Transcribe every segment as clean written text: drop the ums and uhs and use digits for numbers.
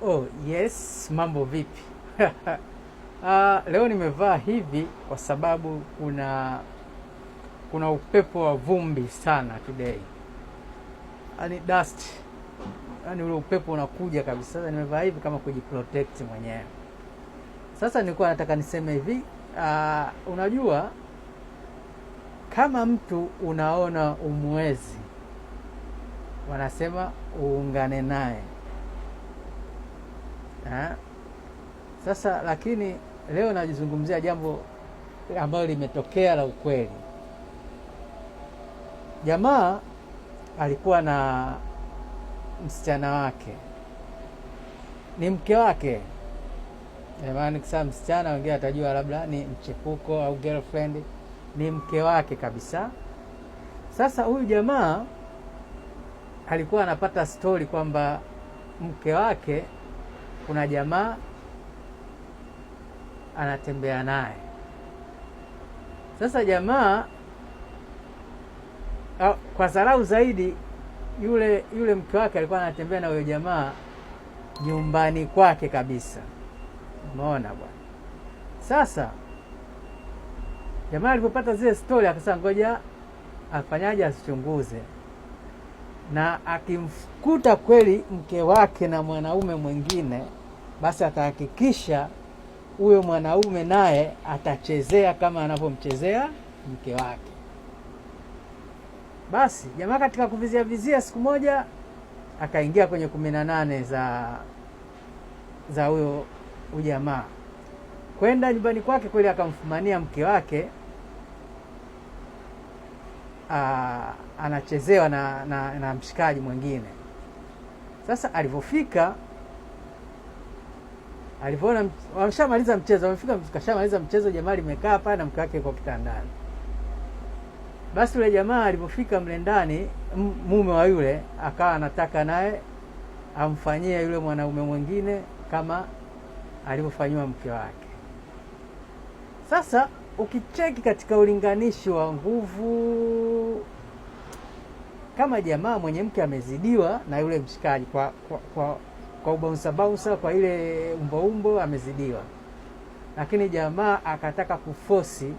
Oh, yes, mambo vipi? Leo nimevaa hivi kwa sababu kuna upepo wa vumbi sana today. Yaani dust. Yaani ule upepo unakuja kabisa. Sasa nimevaa hivi kama kujiprotect mwenyewe. Sasa nilikuwa nataka niseme hivi, unajua kama mtu unaona umwezi, wanasema uungane naye. Sasa lakini leo najizungumzia jambo ambalo limetokea la ukweli. Jamaa alikuwa na msichana wake, ni mke wake. Maana kisa msichana, wengine atajua labda ni mchepuko au girlfriend, ni mke wake kabisa. Sasa huyu jamaa alikuwa anapata story kwamba mke wake kuna jamaa anatembea naye. Sasa jamaa kwa dharau zaidi, yule mke wake alikuwa anatembea na huyo jamaa nyumbani kwake kabisa. Umeona bwana? Sasa jamaa alipopata zile story akasema ngoja afanyaje, asichunguze, na akimkuta kweli mke wake na mwanaume mwingine, basi atahakikisha huyo mwanaume naye atachezea kama anavyomchezea mke wake. Basi jamaa katika kuvizia siku moja akaingia kwenye 18 za huyo jamaa, kwenda nyumbani kwake. Kweli akamfumania mke wake anachezewa na mshikaji mwingine. Sasa alivyofika, alivyoona wameshamaliza mchezo, wamefika kashamaliza mchezo, jamaa limekaa pale na mke wake yuko kitandani. Basi yule jamaa alipofika mle ndani, mume wa yule akawa anataka naye amfanyie yule mwanaume mwingine kama alivyofanywa mke wake. Sasa ukicheki katika ulinganishi wa nguvu, kama jamaa mwenye mke amezidiwa na yule mshikaji kwa ubaunsa, kwa ile umbo amezidiwa, lakini jamaa akataka kufosi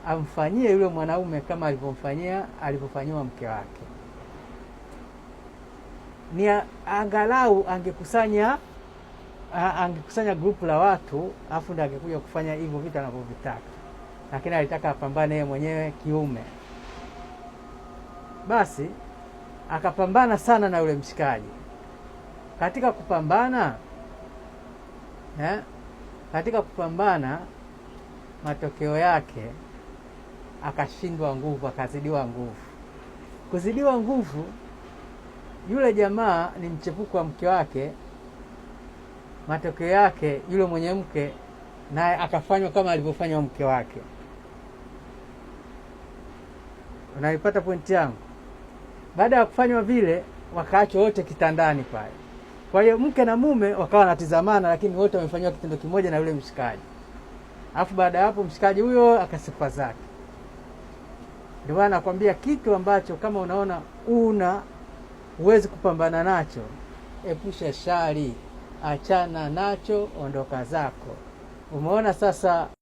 amfanyie yule mwanaume kama alivyofanyiwa mke wake. Ni angalau angekusanya grupu la watu, afu ndio angekuja kufanya hivyo vitu anavyovitaka, lakini alitaka apambane yeye mwenyewe kiume. Basi akapambana sana na yule mshikaji. Katika kupambana matokeo yake akashindwa nguvu, akazidiwa nguvu. Kuzidiwa nguvu, yule jamaa ni mchepuko wa mke wake. Matokeo yake yule mwenye mke naye akafanywa kama alivyofanywa mke wake. Unaipata pointi yangu? Baada ya kufanywa vile, wakaachwa wote kitandani pale. Kwa hiyo mke na mume wakawa wanatizamana, lakini wote wamefanywa kitendo kimoja na yule mshikaji. Alafu baada ya hapo mshikaji huyo akasifa zake. Ndio maana nakwambia kitu ambacho kama unaona huwezi kupambana nacho, epusha shari, achana nacho, ondoka zako. Umeona sasa?